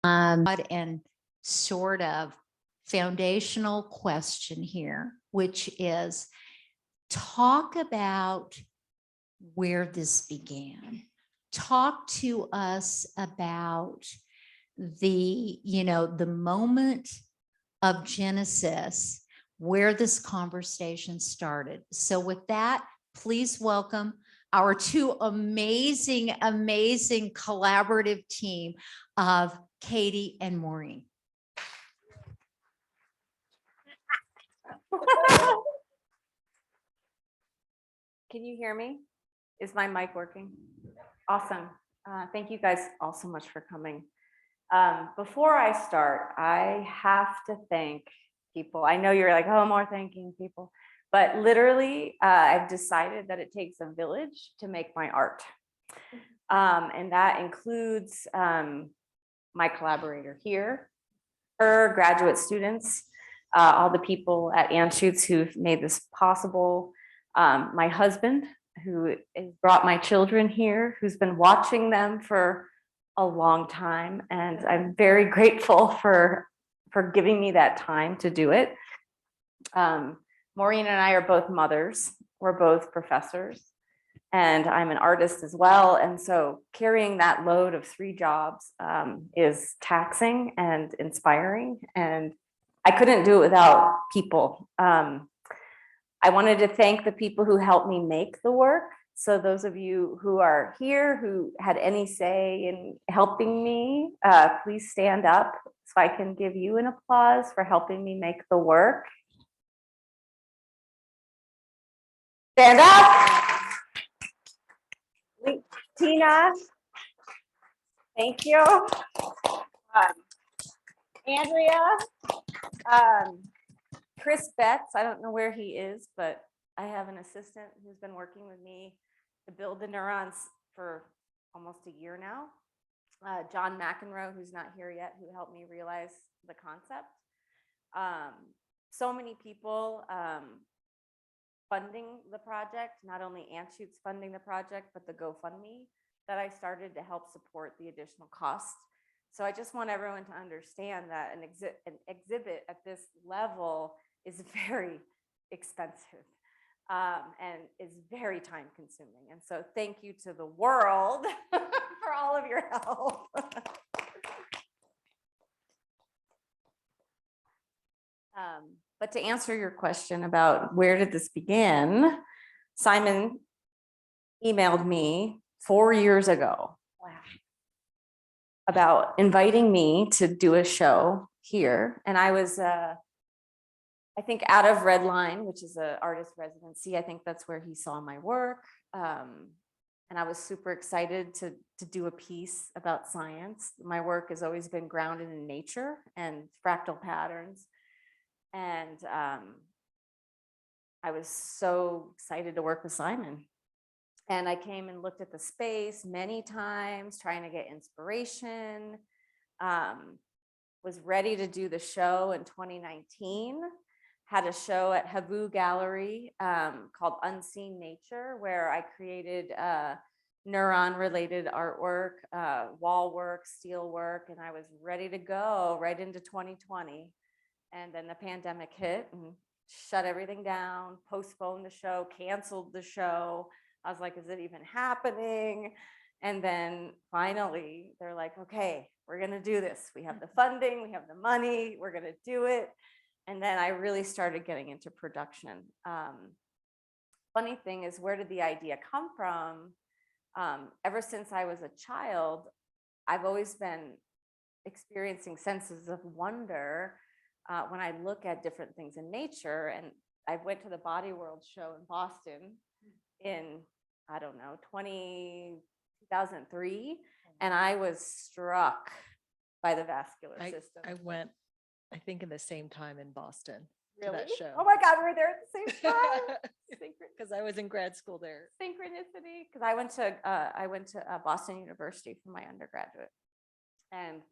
And sort of foundational question here, which is talk about where this began. Talk to us about the moment of Genesis where this conversation started. So with that, please welcome our two amazing collaborative team of Katie and Maureen. Can you hear me? Is my mic working? Awesome. Thank you guys all so much for coming. Before I start, I have to thank people. I know you're like, oh, more thanking people, but literally I've decided that it takes a village to make my art. And that includes my collaborator here, her graduate students, all the people at Anschutz who've made this possible, my husband, who has brought my children here, who's been watching them for a long time. And I'm very grateful for giving me that time to do it. Maureen and I are both mothers. We're both professors. And I'm an artist as well. And so carrying that load of 3 jobs is taxing and inspiring. And I couldn't do it without people. I wanted to thank the people who helped me make the work. So those of you who are here, who had any say in helping me, please stand up so I can give you an applause for helping me make the work. Stand up. Tina, thank you. Andrea, Chris Betts, I don't know where he is, but I have an assistant who's been working with me to build the neurons for almost a year now. John McEnroe, who's not here yet, who helped me realize the concept. So many people funding the project, not only Anschutz funding the project, but the GoFundMe that I started to help support the additional costs. So I just want everyone to understand that an exhibit at this level is very expensive and is very time consuming. And so thank you to the world for all of your help. But to answer your question about where did this begin, Simon emailed me 4 years ago about inviting me to do a show here. And I was, I think, out of Redline, which is an artist residency. I think that's where he saw my work. And I was super excited to do a piece about science. My work has always been grounded in nature and fractal patterns. And I was so excited to work with Simon. And I came and looked at the space many times, trying to get inspiration. Was ready to do the show in 2019. Had a show at Habu Gallery called Unseen Nature, where I created neuron-related artwork, wall work, steel work, and I was ready to go right into 2020. And then the pandemic hit and shut everything down, postponed the show, canceled the show. I was like, is it even happening? And then finally, they're like, okay, we're gonna do this. We have the funding, we have the money, we're gonna do it. And then I really started getting into production. Funny thing is, where did the idea come from? Ever since I was a child, I've always been experiencing senses of wonder when I look at different things in nature. And I went to the Body World show in Boston in, I don't know, 2003. And I was struck by the vascular system. I went, I think, in the same time in Boston Really? to that show. Oh my God, we were there at the same time. Because I was in grad school there. Synchronicity. Because I went to Boston University for my undergraduate, and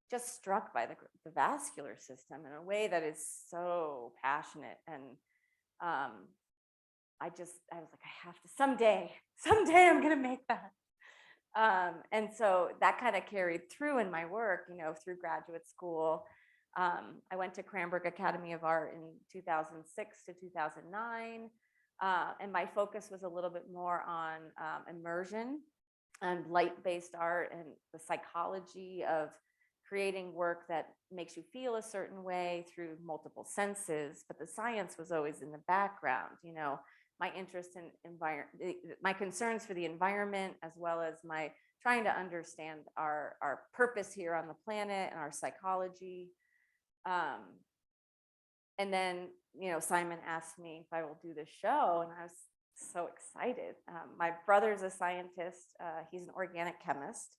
just struck by the vascular system in a way that is so passionate. And I was like, I have to someday I'm gonna make that. And so that kind of carried through in my work, through graduate school. I went to Cranbrook Academy of Art in 2006 to 2009. And my focus was a little bit more on immersion and light-based art and the psychology of creating work that makes you feel a certain way through multiple senses. But the science was always in the background, my interest in my concerns for the environment, as well as my trying to understand our purpose here on the planet and our psychology. And then, Simon asked me if I will do this show, and I was so excited. My brother's a scientist. He's an organic chemist.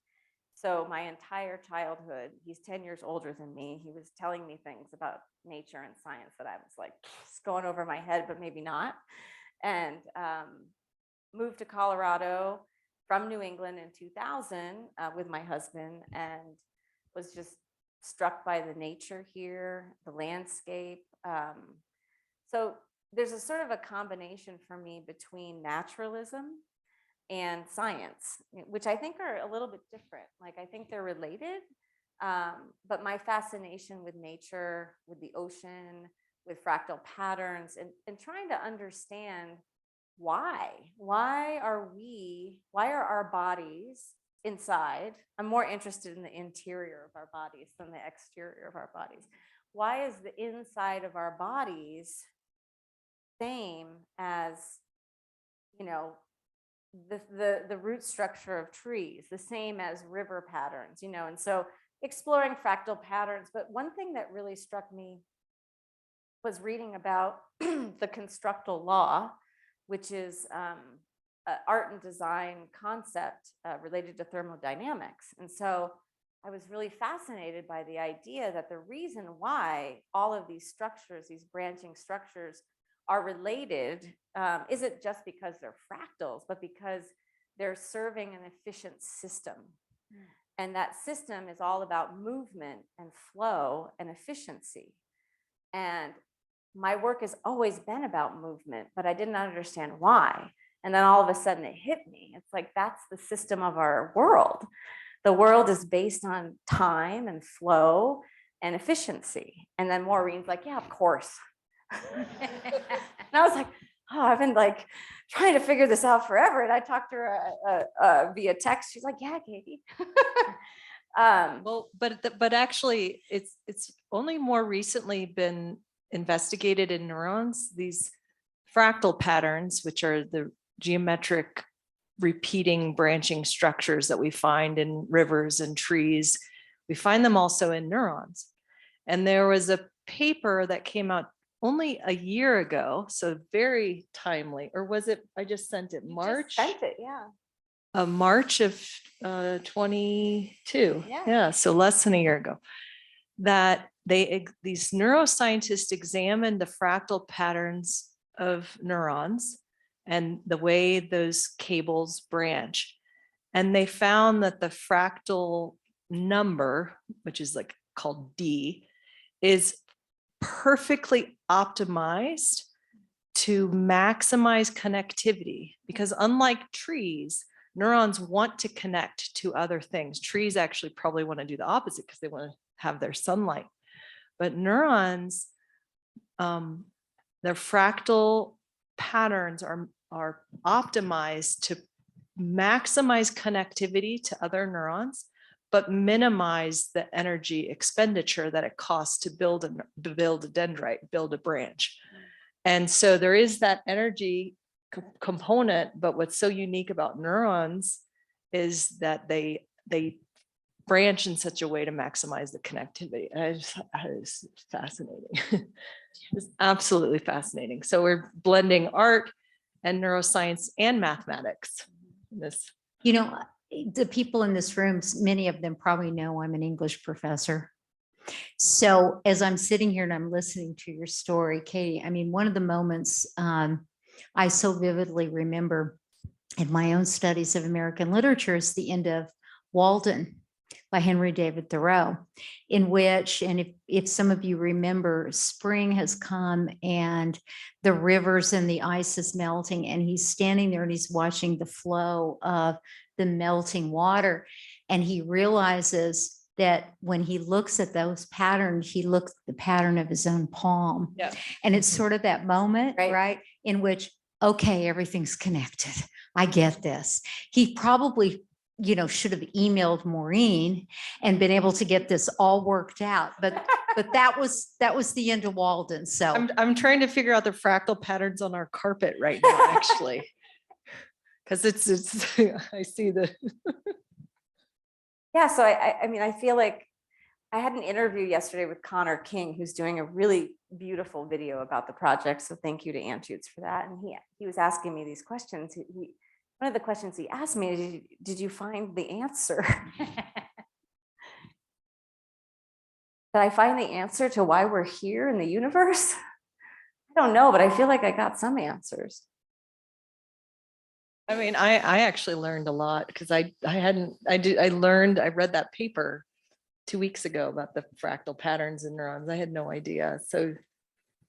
So my entire childhood, he's 10 years older than me. He was telling me things about nature and science that I was like, it's going over my head, but maybe not. And moved to Colorado from New England in 2000 with my husband, and was just struck by the nature here, the landscape. So there's a sort of a combination for me between naturalism and science, which I think are a little bit different. Like, I think they're related, but my fascination with nature, with the ocean, with fractal patterns, and trying to understand why are our bodies inside. I'm more interested in the interior of our bodies than the exterior of our bodies. Why is the inside of our bodies same as, the root structure of trees, the same as river patterns, and so exploring fractal patterns. But one thing that really struck me was reading about the constructal law, which is art and design concept related to thermodynamics. And so I was really fascinated by the idea that the reason why all of these structures, these branching structures, are related isn't just because they're fractals, but because they're serving an efficient system. And that system is all about movement and flow and efficiency. And my work has always been about movement, but I didn't understand why. And then all of a sudden it hit me. It's like, that's the system of our world. The world is based on time and flow and efficiency. And then Maureen's like, yeah, of course. And I was like, oh, I've been like trying to figure this out forever. And I talked to her via text. She's like, yeah, Katie. Well, but actually, it's only more recently been investigated in neurons. These fractal patterns, which are the geometric repeating branching structures that we find in rivers and trees, we find them also in neurons. And there was a paper that came out only a year ago, so very timely. Or was it, I just sent it March? Sent it, yeah. March of 22. Yeah. Yeah, so less than a year ago. That these neuroscientists examined the fractal patterns of neurons and the way those cables branch. And they found that the fractal number, which is like called D, is perfectly optimized to maximize connectivity, because unlike trees, neurons want to connect to other things. Trees actually probably want to do the opposite because they want to have their sunlight. But neurons, their fractal patterns are optimized to maximize connectivity to other neurons, but minimize the energy expenditure that it costs to build a dendrite, build a branch. And so there is that energy component, but what's so unique about neurons is that they branch in such a way to maximize the connectivity. And it's fascinating. It's absolutely fascinating. So we're blending art and neuroscience and mathematics in this. The people in this room, many of them probably know I'm an English professor. So as I'm sitting here and I'm listening to your story, Katie, I mean, one of the moments I so vividly remember in my own studies of American literature is the end of Walden by Henry David Thoreau, in which, and if some of you remember, spring has come and the rivers and the ice is melting, and he's standing there and he's watching the flow of the melting water. And he realizes that when he looks at those patterns, he looks at the pattern of his own palm. Yeah. And it's sort of that moment, right? In which, okay, everything's connected. I get this. He probably, should have emailed Maureen and been able to get this all worked out. But that was the end of Walden. So I'm trying to figure out the fractal patterns on our carpet right now, actually. Because it's I see the Yeah, so I mean, I feel like I had an interview yesterday with Connor King, who's doing a really beautiful video about the project. So thank you to Antudes for that. And he was asking me these questions. One of the questions he asked me is, did you find the answer? Did I find the answer to why we're here in the universe? I don't know, but I feel like I got some answers. I mean, I actually learned a lot because I read that paper 2 weeks ago about the fractal patterns in neurons. I had no idea. So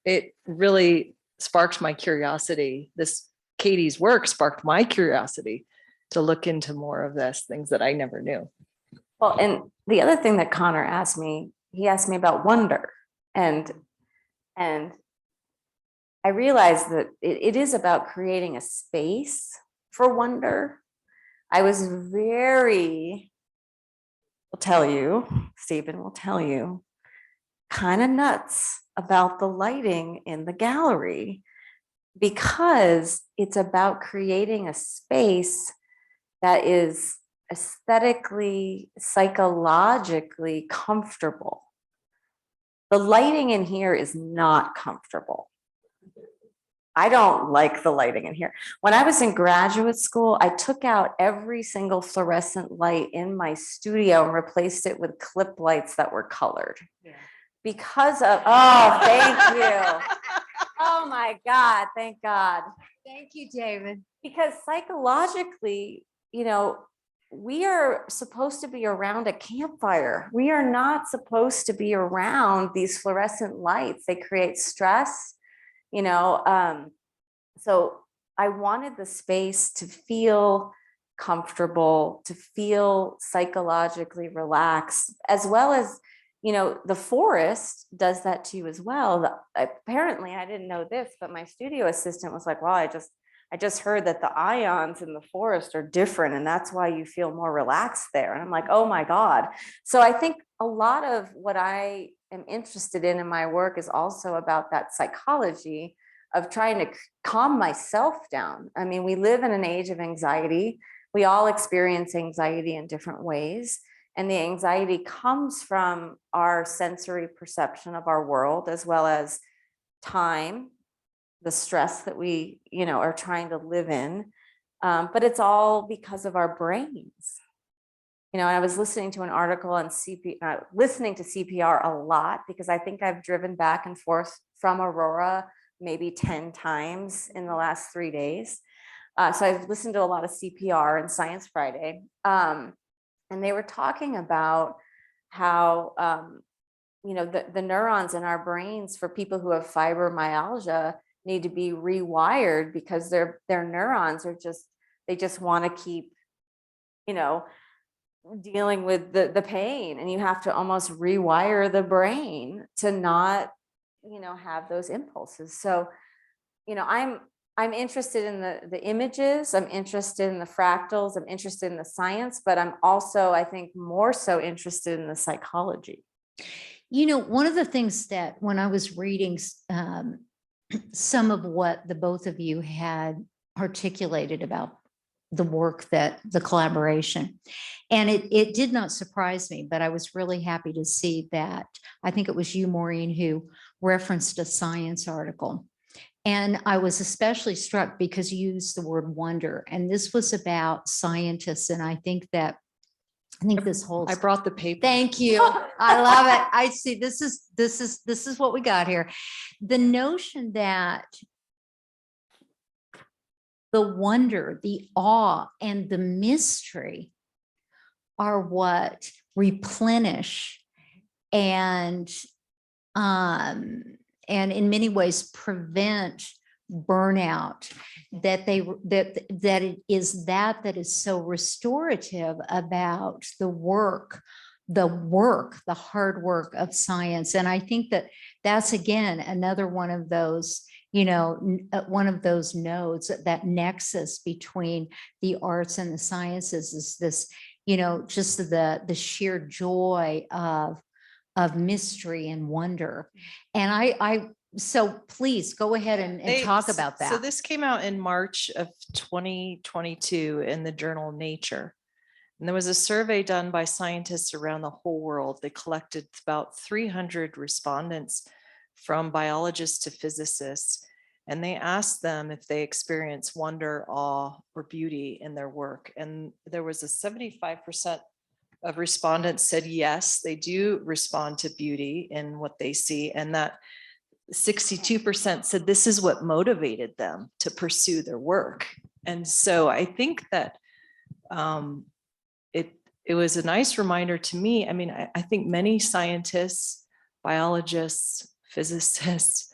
it really sparked my curiosity. Katie's work sparked my curiosity to look into more of this, things that I never knew. Well, and the other thing that Connor asked me, he asked me about wonder. And I realized that it is about creating a space for wonder. I was Stephen will tell you, kind of nuts about the lighting in the gallery, because it's about creating a space that is aesthetically, psychologically comfortable. The lighting in here is not comfortable. I don't like the lighting in here. When I was in graduate school, I took out every single fluorescent light in my studio and replaced it with clip lights that were colored. Yeah. Because of, oh, thank you. Oh my God, thank God. Thank you, David. Because psychologically, we are supposed to be around a campfire. We are not supposed to be around these fluorescent lights. They create stress. So I wanted the space to feel comfortable, to feel psychologically relaxed, as well as, the forest does that to you as well. Apparently, I didn't know this, but my studio assistant was like, well, I just heard that the ions in the forest are different, and that's why you feel more relaxed there. And I'm like, oh my God. So I think a lot of what I am interested in my work is also about that psychology of trying to calm myself down. I mean, we live in an age of anxiety. We all experience anxiety in different ways. And the anxiety comes from our sensory perception of our world, as well as time, the stress that we, are trying to live in. But it's all because of our brains. I was listening to an article on listening to CPR a lot, because I think I've driven back and forth from Aurora maybe 10 times in the last 3 days. So I've listened to a lot of CPR and Science Friday. And they were talking about how, the neurons in our brains for people who have fibromyalgia need to be rewired, because their neurons are they just want to keep, dealing with the pain, and you have to almost rewire the brain to not, have those impulses. So, I'm interested in the images, I'm interested in the fractals, I'm interested in the science, but I'm also, I think, more so interested in the psychology. One of the things that when I was reading some of what the both of you had articulated about the work, that the collaboration, and it did not surprise me, but I was really happy to see that. I think it was you, Maureen, who referenced a science article. And I was especially struck because you used the word wonder, and this was about scientists. And I think this whole, I brought the paper. Thank you. I love it. I see. This is what we got here. The notion that the wonder, the awe, and the mystery are what replenish and in many ways prevent burnout, that it is that is so restorative about the hard work of science. And I think that that's, again, another one of those, one of those nodes, that nexus between the arts and the sciences is this, just the sheer joy of mystery and wonder. And so please go ahead and talk about that. So this came out in March of 2022 in the journal Nature. And there was a survey done by scientists around the whole world. They collected about 300 respondents, from biologists to physicists, and they asked them if they experience wonder, awe, or beauty in their work. And there was a 75% of respondents said yes, they do respond to beauty in what they see, and that 62% said this is what motivated them to pursue their work. And so I think that it was a nice reminder to me. I mean, I think many scientists, biologists, physicists,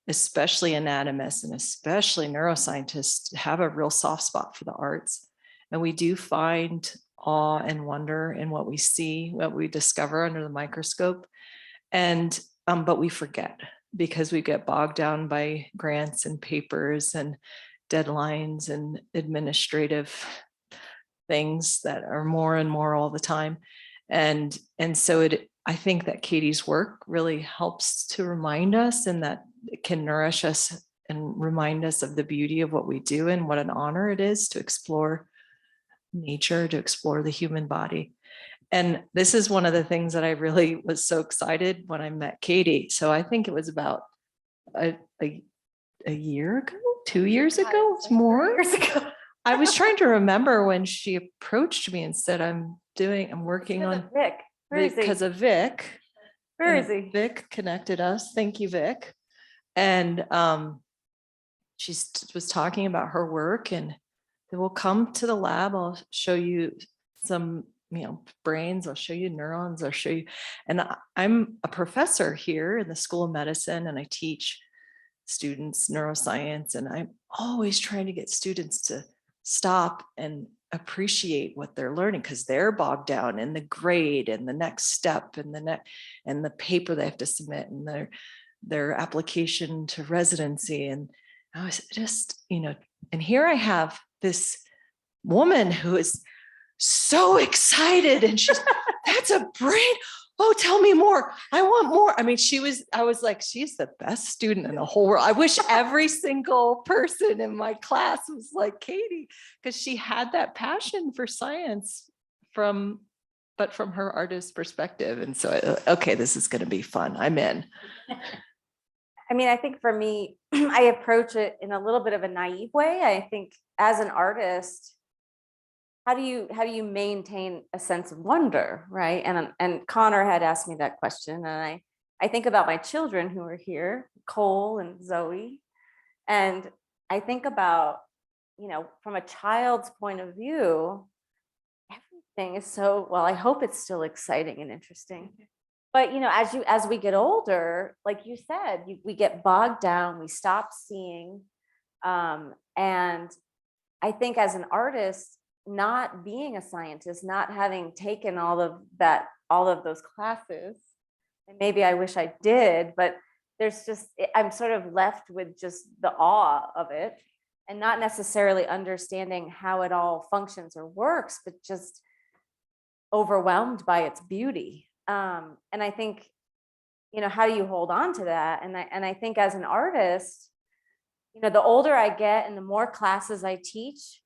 especially anatomists and especially neuroscientists, have a real soft spot for the arts. And we do find awe and wonder in what we see, what we discover under the microscope. And but we forget, because we get bogged down by grants and papers and deadlines and administrative things that are more and more all the time. And so I think that Katie's work really helps to remind us, and that it can nourish us and remind us of the beauty of what we do, and what an honor it is to explore nature, to explore the human body. And this is one of the things that I really was so excited when I met Katie. So I think it was about a year ago, 2 years ago, it's more. Years ago. I was trying to remember when she approached me and said, I'm working on Vic. because of Vic. Where And is he? Vic connected us. Thank you, Vic. And she was talking about her work, and they will come to the lab. I'll show you some, brains. I'll show you neurons. I'll show you. And I'm a professor here in the School of Medicine, and I teach students neuroscience. And I'm always trying to get students to stop and appreciate what they're learning, because they're bogged down in the grade and the next step and the paper they have to submit, and their application to residency. And I was just, and here I have this woman who is so excited, and she's, that's a brain. Oh, tell me more. I want more. I mean, I was like, she's the best student in the whole world. I wish every single person in my class was like Katie, because she had that passion for science but from her artist perspective. And so, okay, this is going to be fun. I'm in. I mean, I think for me, I approach it in a little bit of a naive way. I think as an artist, how do you maintain a sense of wonder, right? And Connor had asked me that question, and I think about my children who are here, Cole and Zoe, and I think about, from a child's point of view, everything is so, well, I hope it's still exciting and interesting. But as we get older, like you said, we get bogged down, we stop seeing, and I think as an artist, not being a scientist, not having taken all of those classes, and maybe I wish I did, but I'm sort of left with just the awe of it, and not necessarily understanding how it all functions or works, but just overwhelmed by its beauty. And I think, how do you hold on to that? And I think as an artist, the older I get and the more classes I teach,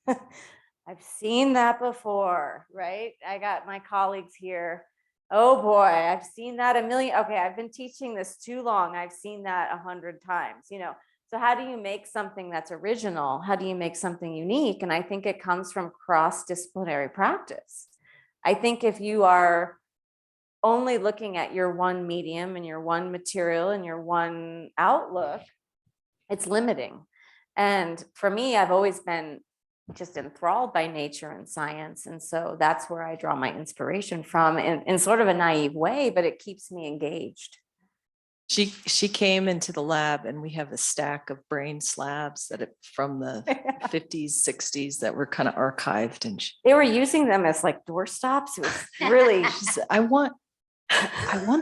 I've seen that before, right? I got my colleagues here. Oh boy, I've seen that a million. Okay, I've been teaching this too long. I've seen that 100 times, So how do you make something that's original? How do you make something unique? And I think it comes from cross-disciplinary practice. I think if you are only looking at your one medium and your one material and your one outlook, it's limiting. And for me, I've always been just enthralled by nature and science. And so that's where I draw my inspiration from in sort of a naive way, but it keeps me engaged. She came into the lab and we have a stack of brain slabs from the 50s, 60s that were kind of archived, and They were using them as like doorstops. It was really, she said, I want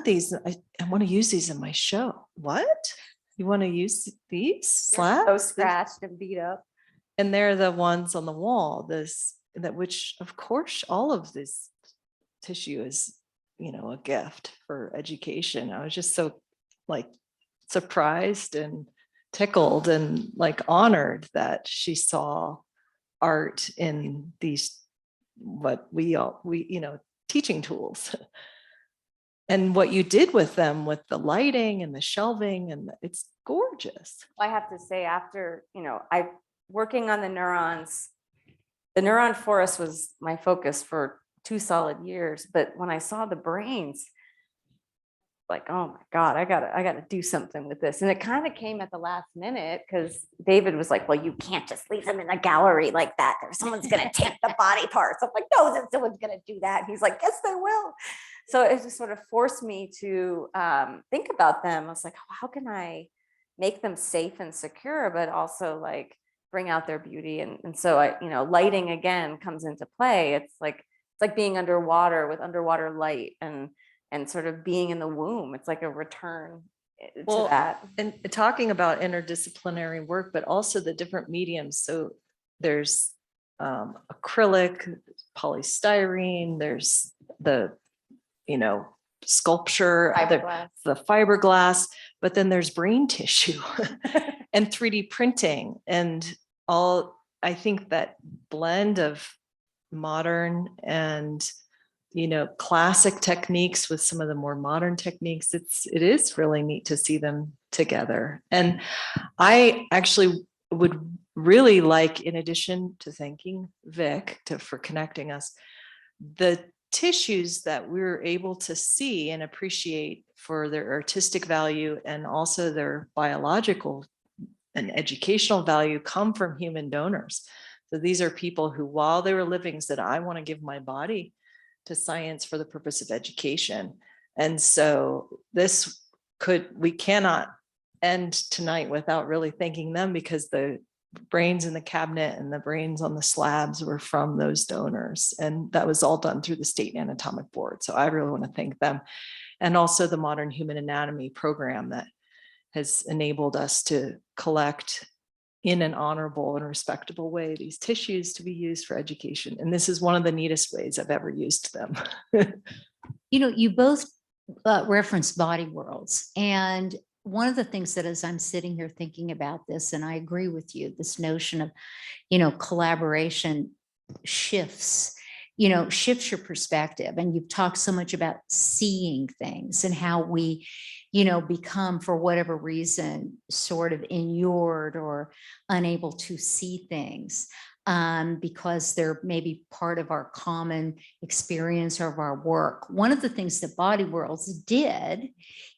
these. I want to use these in my show. What? You want to use these slabs? so scratched and beat up. And they're the ones on the wall, which of course all of this tissue is, a gift for education. I was just so like surprised and tickled and like honored that she saw art in these, what we teaching tools. And what you did with them, with the lighting and the shelving, and it's gorgeous. I have to say, after, I working on the neurons, the neuron forest was my focus for 2 solid years. But when I saw the brains, like, oh my God, I gotta do something with this. And it kind of came at the last minute because David was like, well, you can't just leave them in a gallery like that. Someone's gonna take the body parts. I'm like, no, someone's gonna do that. And he's like, yes, they will. So it just sort of forced me to think about them. I was like, oh, how can I make them safe and secure, but also like bring out their beauty? And so lighting again comes into play. It's like being underwater with underwater light and sort of being in the womb. It's like a return to that. And talking about interdisciplinary work, but also the different mediums. So there's acrylic, polystyrene, there's the sculpture, Fiberglass. the fiberglass, but then there's brain tissue and 3D printing and all. I think that blend of modern and classic techniques with some of the more modern techniques, it is really neat to see them together. And I actually would really like, in addition to thanking Vic for connecting us, the tissues that we're able to see and appreciate for their artistic value and also their biological and educational value come from human donors. So these are people who, while they were living, said, I want to give my body to science for the purpose of education. And so we cannot end tonight without really thanking them, because the brains in the cabinet and the brains on the slabs were from those donors. And that was all done through the State Anatomic Board. So I really want to thank them. And also the Modern Human Anatomy program that has enabled us to collect in an honorable and respectable way these tissues to be used for education. And this is one of the neatest ways I've ever used them. You both referenced body worlds. And one of the things that, as I'm sitting here thinking about this, and I agree with you, this notion of, collaboration shifts your perspective. And you've talked so much about seeing things and how we, become, for whatever reason, sort of inured or unable to see things because they're maybe part of our common experience or of our work. One of the things that Body Worlds did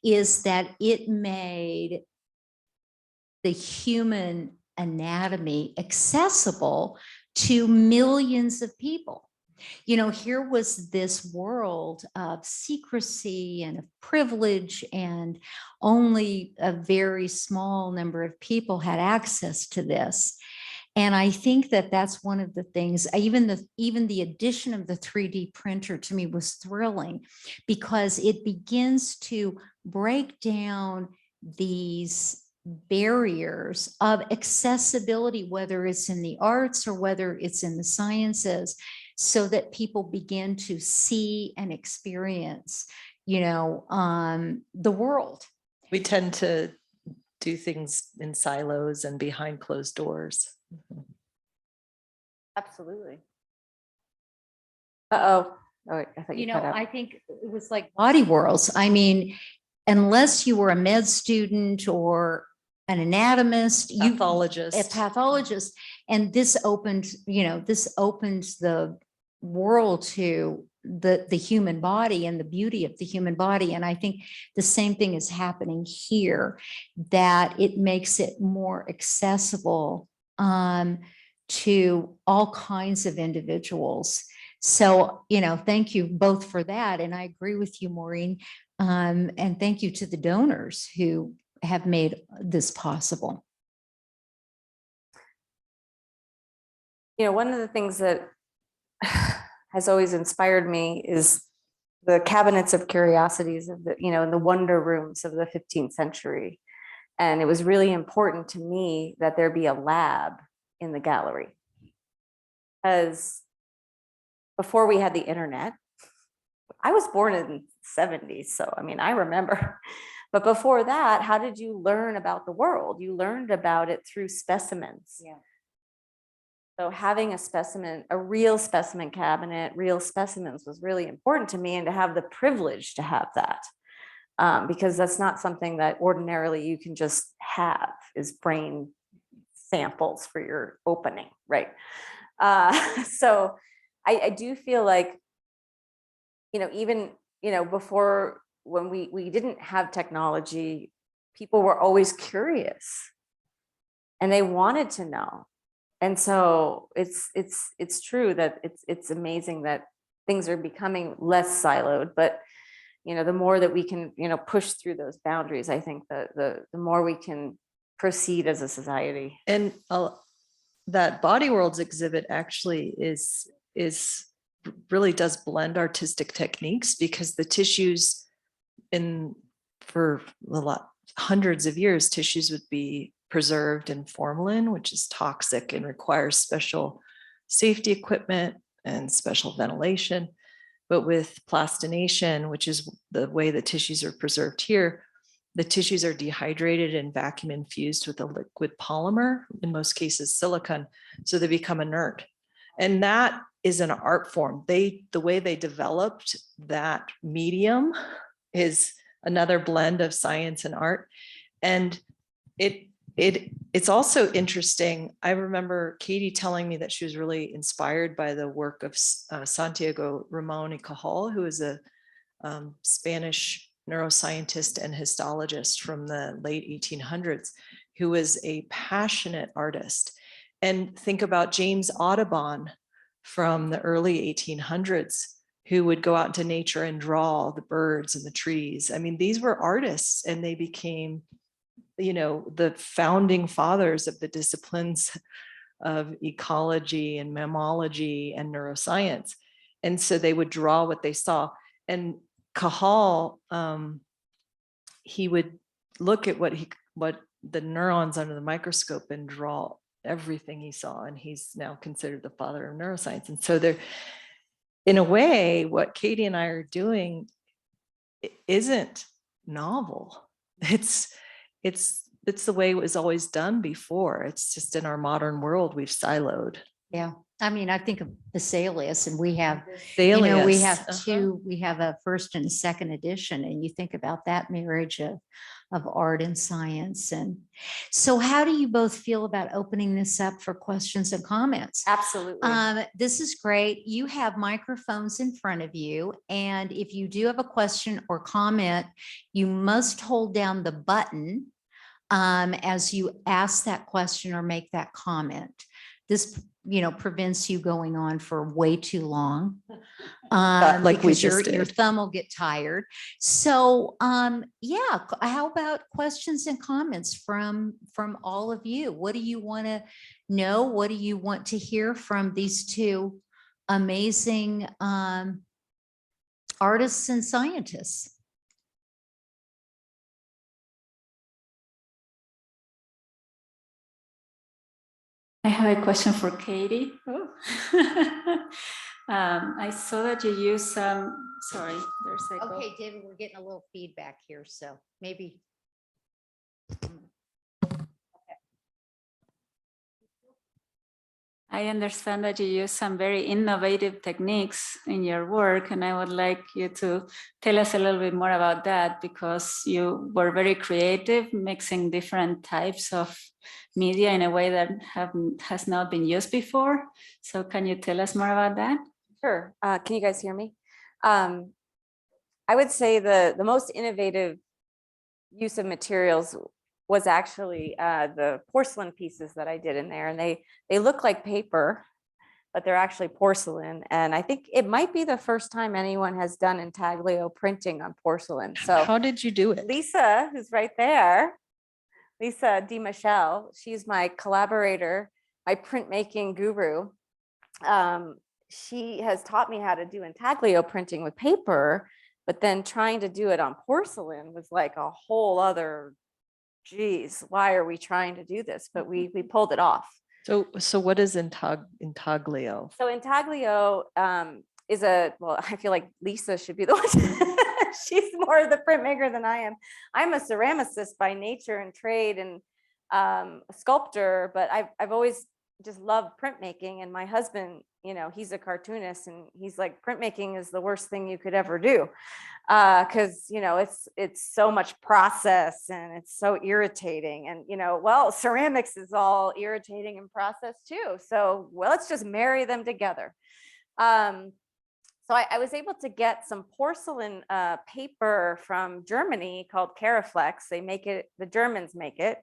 is that it made the human anatomy accessible to millions of people. Here was this world of secrecy and of privilege, and only a very small number of people had access to this. And I think that that's one of the things, even the addition of the 3D printer to me was thrilling, because it begins to break down these barriers of accessibility, whether it's in the arts or whether it's in the sciences, so that people begin to see and experience, the world. We tend to do things in silos and behind closed doors. Absolutely. Oh, I thought you cut out. I think it was like Body Worlds. I mean, unless you were a med student or an anatomist, a pathologist, and this opened the world to the human body and the beauty of the human body. And I think the same thing is happening here, that it makes it more accessible to all kinds of individuals. So, thank you both for that. And I agree with you, Maureen. And thank you to the donors who have made this possible. You know, one of the things that has always inspired me is the cabinets of curiosities of the, you know, in the wonder rooms of the 15th century. And it was really important to me that there be a lab in the gallery. Because before we had the internet, I was born in the 70s, so I mean, I remember. But before that, how did you learn about the world? You learned about it through specimens. Yeah. So having a specimen, a real specimen cabinet, real specimens was really important to me, and to have the privilege to have that. Because that's not something that ordinarily you can just have, is brain samples for your opening, right? So I do feel like, you know, even, you know, before, when we didn't have technology, people were always curious and they wanted to know. And so it's true that it's amazing that things are becoming less siloed, but you know, the more that we can, you know, push through those boundaries, I think the more we can proceed as a society. And that Body Worlds exhibit actually is really does blend artistic techniques, because the tissues for hundreds of years, tissues would be preserved in formalin, which is toxic and requires special safety equipment and special ventilation. But with plastination, which is the way the tissues are preserved here, the tissues are dehydrated and vacuum infused with a liquid polymer, in most cases silicone, so they become inert. And that is an art form. The way they developed that medium is another blend of science and art. And it's also interesting. I remember Katie telling me that she was really inspired by the work of Santiago Ramon y Cajal, who is a Spanish neuroscientist and histologist from the late 1800s, who was a passionate artist. And think about James Audubon from the early 1800s, who would go out into nature and draw the birds and the trees. I mean, these were artists, and they became, you know, the founding fathers of the disciplines of ecology and mammalogy and neuroscience. And so they would draw what they saw. And Cajal, he would look at what the neurons under the microscope and draw everything he saw. And he's now considered the father of neuroscience. And so there, in a way, what Katie and I are doing isn't novel. It's the way it was always done before. It's just in our modern world, we've siloed. Yeah. I mean, I think of Vesalius, and we have, Thalius. you know, we have two, we have a first and second edition, and you think about that marriage of art and science. And so how do you both feel about opening this up for questions and comments? Absolutely. This is great. You have microphones in front of you, and if you do have a question or comment, you must hold down the button as you ask that question or make that comment. This, you know, prevents you going on for way too long. Like we because just your did. thumb will get tired. So yeah, how about questions and comments from all of you? What do you want to know? What do you want to hear from these two amazing artists and scientists? I have a question for Katie. Oh. I saw that you use some, sorry, there's a Okay, David, we're getting a little feedback here, so maybe. I understand that you use some very innovative techniques in your work, and I would like you to tell us a little bit more about that, because you were very creative, mixing different types of media in a way that has not been used before. So can you tell us more about that? Sure. Can you guys hear me? I would say the most innovative use of materials was actually the porcelain pieces that I did in there, and they look like paper, but they're actually porcelain. And I think it might be the first time anyone has done intaglio printing on porcelain. So How did you do it? Lisa, who's right there, Lisa Di Michelle, she's my collaborator, my printmaking guru. She has taught me how to do intaglio printing with paper, but then trying to do it on porcelain was like a whole other, geez, why are we trying to do this? But we pulled it off. So what is intaglio? So intaglio is well, I feel like Lisa should be the one. She's more of the printmaker than I am. I'm a ceramicist by nature and trade, and a sculptor, but I've always just loved printmaking. And my husband, you know, he's a cartoonist, and he's like, printmaking is the worst thing you could ever do, because you know it's so much process and it's so irritating. And you know, well, ceramics is all irritating and process too. So well, let's just marry them together. So I was able to get some porcelain paper from Germany called Caraflex. They make it, the Germans make it.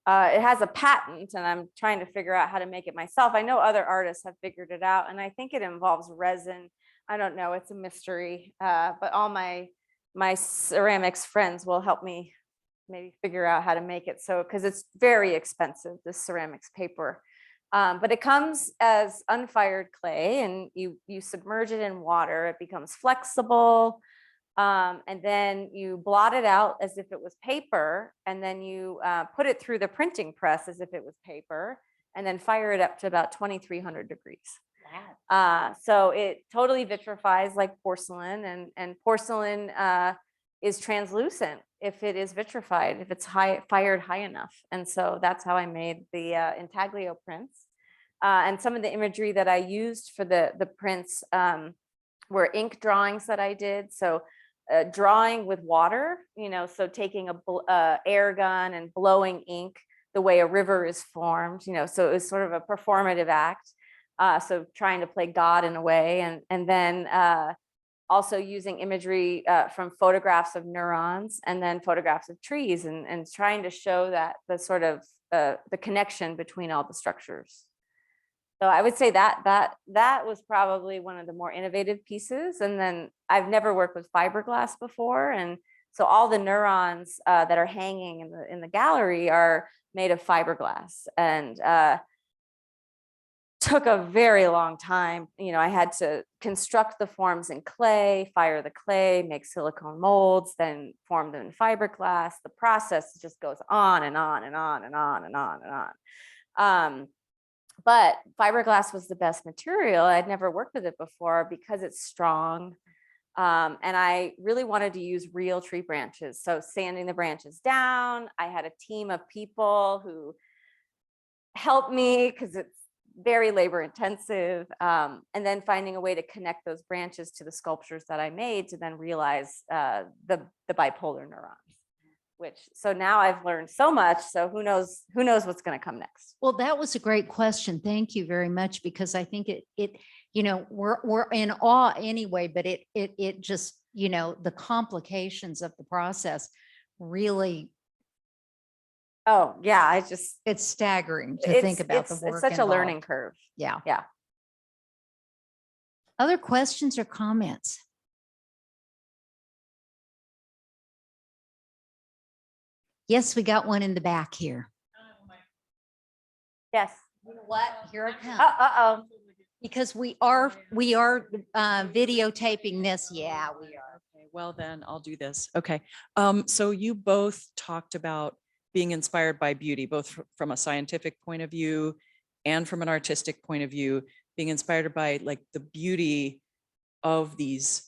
It has a patent, and I'm trying to figure out how to make it myself. I know other artists have figured it out, and I think it involves resin. I don't know, it's a mystery, but all my ceramics friends will help me maybe figure out how to make it. So, because it's very expensive, this ceramics paper. But it comes as unfired clay, and you submerge it in water. It becomes flexible, and then you blot it out as if it was paper, and then you put it through the printing press as if it was paper, and then fire it up to about 2,300 degrees. Wow. So it totally vitrifies like porcelain, and porcelain is translucent if it is vitrified, if it's fired high enough. And so that's how I made the intaglio prints. And some of the imagery that I used for the prints were ink drawings that I did. So drawing with water, you know, so taking a air gun and blowing ink the way a river is formed, you know, so it was sort of a performative act. So trying to play God in a way, and then also using imagery from photographs of neurons, and then photographs of trees, and trying to show that the sort of the connection between all the structures. So I would say that was probably one of the more innovative pieces. And then I've never worked with fiberglass before, and so all the neurons that are hanging in the gallery are made of fiberglass, and took a very long time. You know, I had to construct the forms in clay, fire the clay, make silicone molds, then form them in fiberglass. The process just goes on and on and on and on and on and on. But fiberglass was the best material. I'd never worked with it before because it's strong. And I really wanted to use real tree branches. So sanding the branches down, I had a team of people who helped me because it's very labor intensive, and then finding a way to connect those branches to the sculptures that I made to then realize the bipolar neurons. So now I've learned so much. So who knows what's going to come next? Well, that was a great question. Thank you very much, because I think it you know, we're in awe anyway, but it just, you know, the complications of the process really. Oh yeah, it's staggering to think about the work. It's such involved. a learning curve. Yeah. Yeah. Other questions or comments? Yes, we got one in the back here. Yes. You know what? Here I come. Uh-oh. Because we are videotaping this. Yeah, we are. Okay, well then I'll do this. Okay. So you both talked about being inspired by beauty, both from a scientific point of view and from an artistic point of view, being inspired by like the beauty of these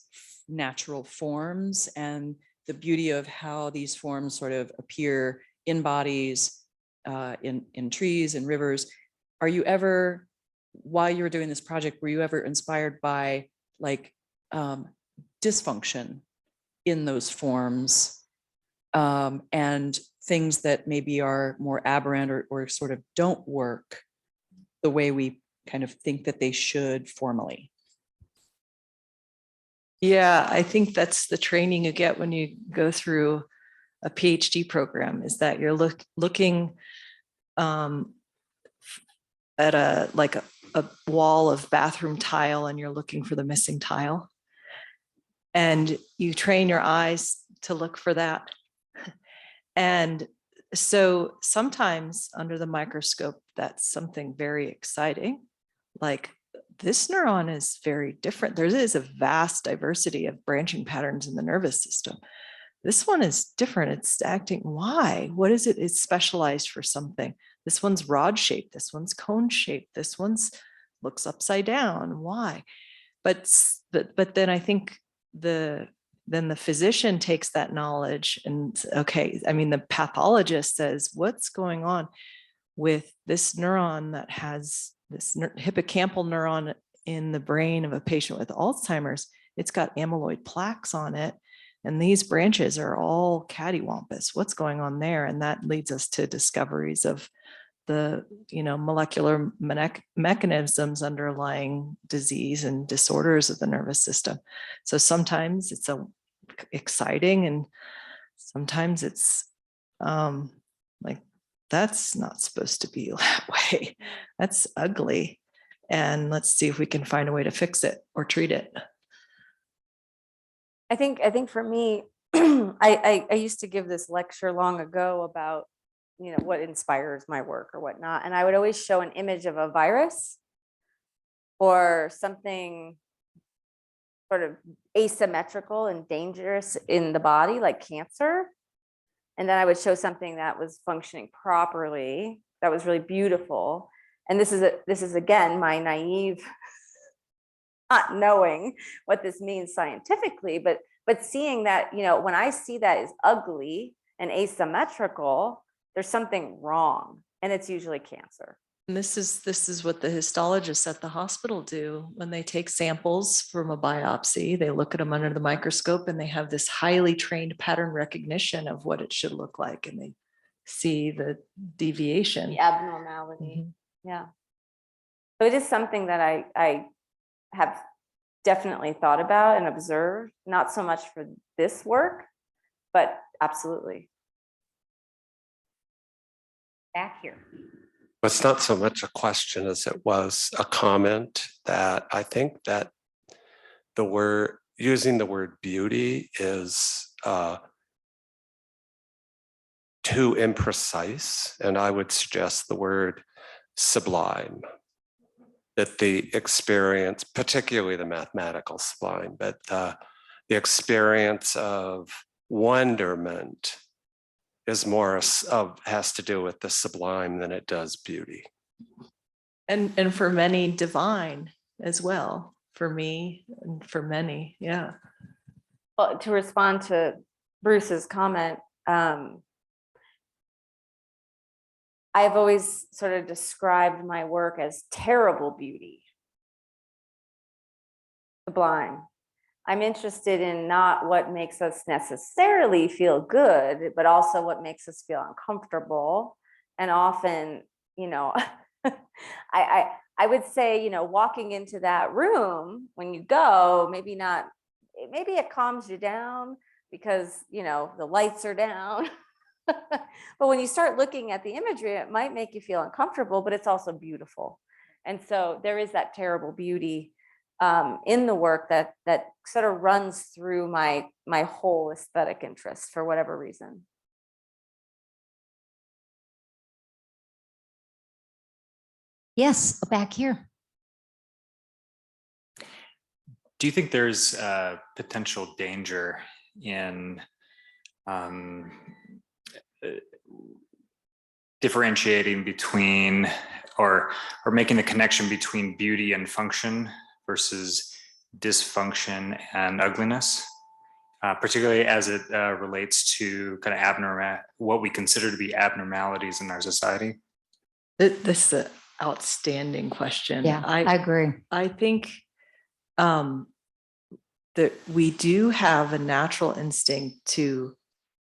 natural forms and the beauty of how these forms sort of appear in bodies, in trees and rivers. Are you ever, while you were doing this project, were you ever inspired by like dysfunction in those forms, and things that maybe are more aberrant or sort of don't work the way we kind of think that they should formally? Yeah, I think that's the training you get when you go through a PhD program, is that you're looking at a wall of bathroom tile and you're looking for the missing tile. And you train your eyes to look for that. And so sometimes under the microscope, that's something very exciting. Like this neuron is very different. There is a vast diversity of branching patterns in the nervous system. This one is different. It's acting. Why? What is it? It's specialized for something. This one's rod shaped. This one's cone shaped. This one's looks upside down. Why? But then I think then the physician takes that knowledge and okay, I mean, the pathologist says, what's going on with this neuron that has this hippocampal neuron in the brain of a patient with Alzheimer's? It's got amyloid plaques on it. And these branches are all cattywampus. What's going on there? And that leads us to discoveries of the molecular mechanisms underlying disease and disorders of the nervous system. So sometimes it's exciting and sometimes it's like, that's not supposed to be that way. That's ugly. And let's see if we can find a way to fix it or treat it. I think for me, I used to give this lecture long ago about, what inspires my work or whatnot. And I would always show an image of a virus or something sort of asymmetrical and dangerous in the body, like cancer. And then I would show something that was functioning properly, that was really beautiful. And this is again, my naive not knowing what this means scientifically, but seeing that, when I see that is ugly and asymmetrical, there's something wrong, and it's usually cancer. And this is what the histologists at the hospital do when they take samples from a biopsy. They look at them under the microscope and they have this highly trained pattern recognition of what it should look like, and they see the deviation, The abnormality. Yeah. So it is something that I have definitely thought about and observed, not so much for this work, but absolutely. Back here. It's not so much a question as it was a comment that I think that using the word beauty is too imprecise, and I would suggest the word sublime. That the experience, particularly the mathematical sublime, but the experience of wonderment is more has to do with the sublime than it does beauty. and for many, divine as well. For me and for many, yeah. Well, to respond to Bruce's comment, I've always sort of described my work as terrible beauty, sublime. I'm interested in not what makes us necessarily feel good, but also what makes us feel uncomfortable. And often, I would say, walking into that room when you go, maybe it calms you down because, the lights are down. But when you start looking at the imagery, it might make you feel uncomfortable, but it's also beautiful. And so there is that terrible beauty in the work that sort of runs through my whole aesthetic interest for whatever reason. Yes, back here. Do you think there's a potential danger in differentiating between or making the connection between beauty and function versus dysfunction and ugliness, particularly as it relates to kind of what we consider to be abnormalities in our society? This is an outstanding question. Yeah, I agree. I think that we do have a natural instinct to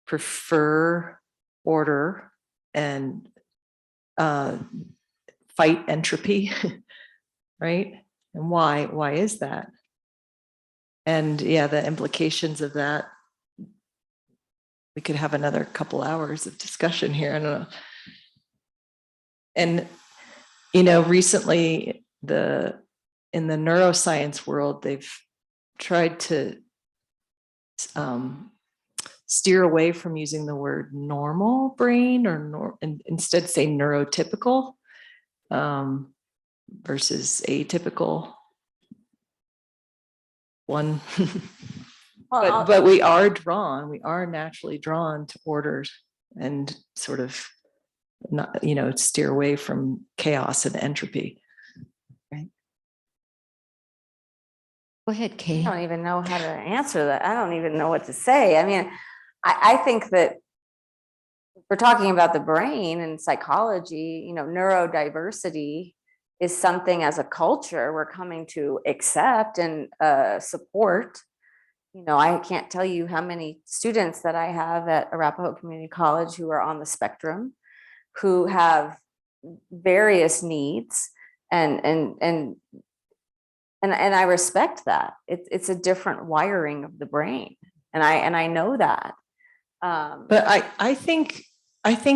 prefer order and fight entropy, right? And why is that? And yeah, the implications of that, we could have another couple hours of discussion here. I don't know. And, recently in the neuroscience world, they've tried to steer away from using the word normal brain and instead say neurotypical versus atypical one. Well, but we are naturally drawn to order and sort of not, steer away from chaos and entropy. Right. Go ahead, Katie. I don't even know how to answer that. I don't even know what to say. I mean, I think that if we're talking about the brain and psychology, neurodiversity is something as a culture we're coming to accept and support. I can't tell you how many students that I have at Arapahoe Community College who are on the spectrum, who have various needs, and I respect that. It's a different wiring of the brain, and I know that. But I think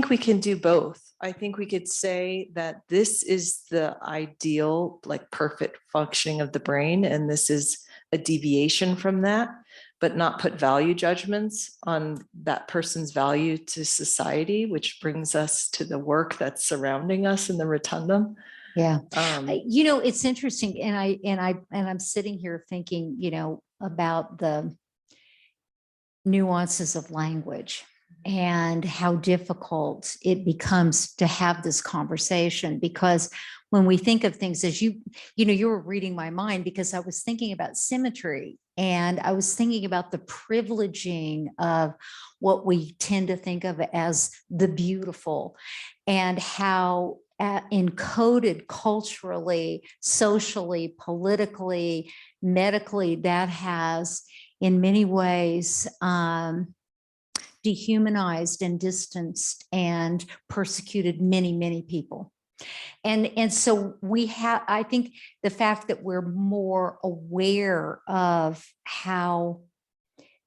we can do both. I think we could say that this is the ideal, like perfect functioning of the brain, and this is a deviation from that, but not put value judgments on that person's value to society, which brings us to the work that's surrounding us in the rotundum. Yeah. It's interesting. And I'm sitting here thinking, about the nuances of language and how difficult it becomes to have this conversation, because when we think of things, as you were reading my mind, because I was thinking about symmetry, and I was thinking about the privileging of what we tend to think of as the beautiful, and how encoded culturally, socially, politically, medically, that has in many ways dehumanized and distanced and persecuted many, many people. And so I think the fact that we're more aware of how,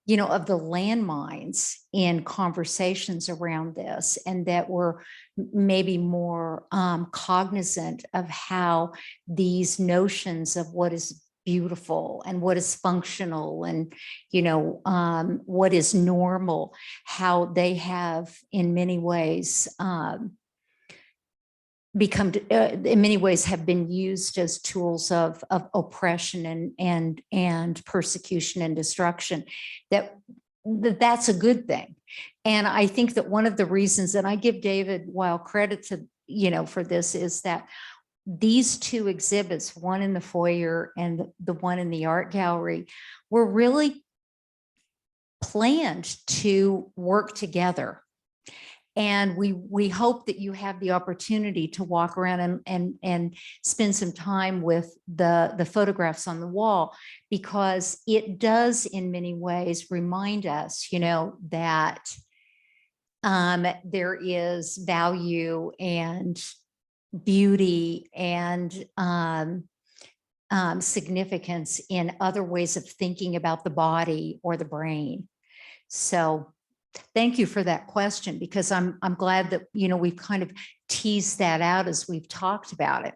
of the landmines in conversations around this, and that we're maybe more cognizant of how these notions of what is beautiful and what is functional and what is normal, how they have in many ways become in many ways have been used as tools of oppression and persecution and destruction, that's a good thing. And I think that one of the reasons, and I give David Weil credit to for this, is that these two exhibits, one in the foyer and the one in the art gallery, were really planned to work together. And we hope that you have the opportunity to walk around and spend some time with the photographs on the wall, because it does in many ways remind us, that there is value and beauty and significance in other ways of thinking about the body or the brain. So thank you for that question, because I'm glad that, we've kind of teased that out as we've talked about it.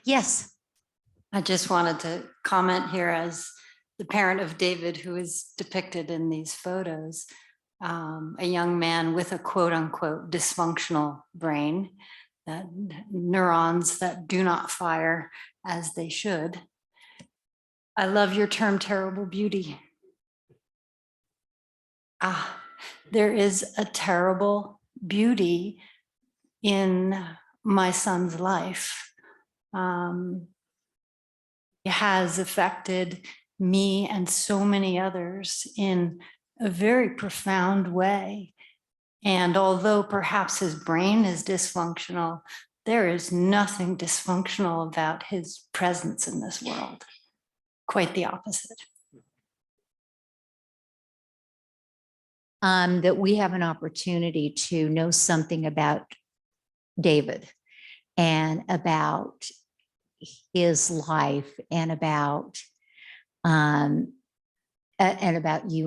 Yes. I just wanted to comment here as the parent of David, who is depicted in these photos, a young man with a quote unquote dysfunctional brain, that neurons that do not fire as they should. I love your term terrible beauty. There is a terrible beauty in my son's life. It has affected me and so many others in a very profound way. And although perhaps his brain is dysfunctional, there is nothing dysfunctional about his presence in this world. Quite the opposite. That we have an opportunity to know something about David and about his life and about you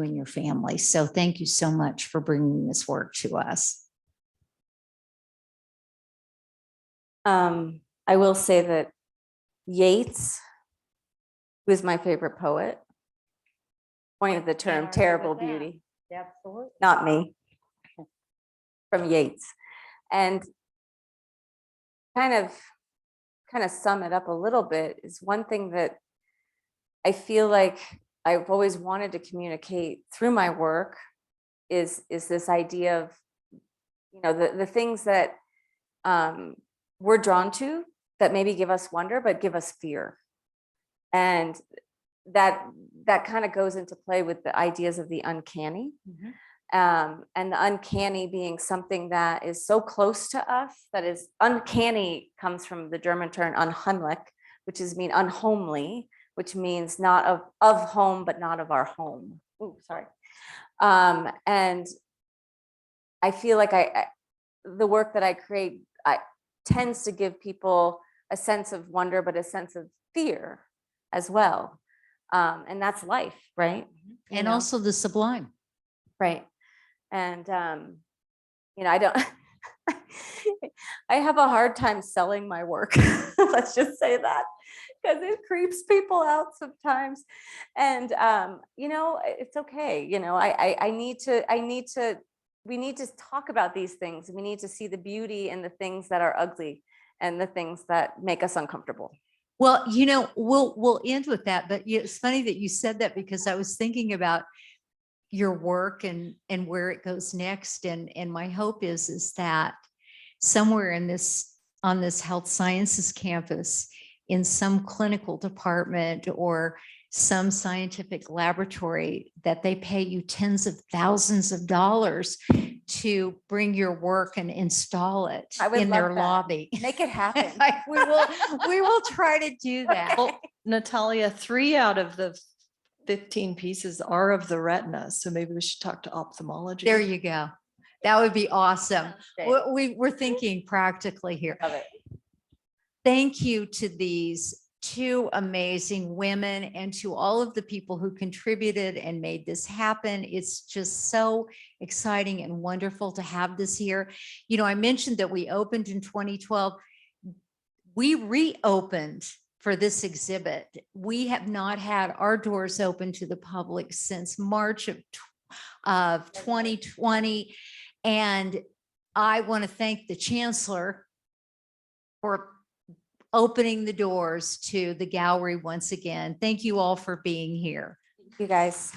and your family. So thank you so much for bringing this work to us. I will say that Yeats, who is my favorite poet, coined the term argue terrible with that. beauty, Absolutely. not me, from Yeats. And kind of sum it up a little bit is one thing that I feel like I've always wanted to communicate through my work is this idea of, you know, the things that we're drawn to that maybe give us wonder, but give us fear. And that kind of goes into play with the ideas of the uncanny. And the uncanny being something that is so close to us, that is uncanny, comes from the German term unheimlich, which is mean unhomely, which means not of home, but not of our home. Ooh, sorry. And I feel like the work that I create tends to give people a sense of wonder, but a sense of fear as well. And that's life, right? You And know? also the sublime. Right. And, you know, I don't, I have a hard time selling my work. Let's just say that, because it creeps people out sometimes. And, you know, it's okay. You know, we need to talk about these things. We need to see the beauty in the things that are ugly and the things that make us uncomfortable. Well, you know, we'll end with that, but it's funny that you said that, because I was thinking about your work and where it goes next. And my hope is that somewhere on this health sciences campus, in some clinical department or some scientific laboratory, that they pay you tens of thousands of dollars to bring your work and install it I would in their love that. lobby. Make it happen. We will try to do that. Well, Natalia, 3 out of the 15 pieces are of the retina, so maybe we should talk to ophthalmology. There you go. That would be awesome. Great. We're thinking practically here. Love it. Thank you to these 2 amazing women and to all of the people who contributed and made this happen. It's just so exciting and wonderful to have this here. You know, I mentioned that we opened in 2012. We reopened for this exhibit. We have not had our doors open to the public since March of 2020. And I want to thank the Chancellor for opening the doors to the gallery once again. Thank you all for being here. You guys.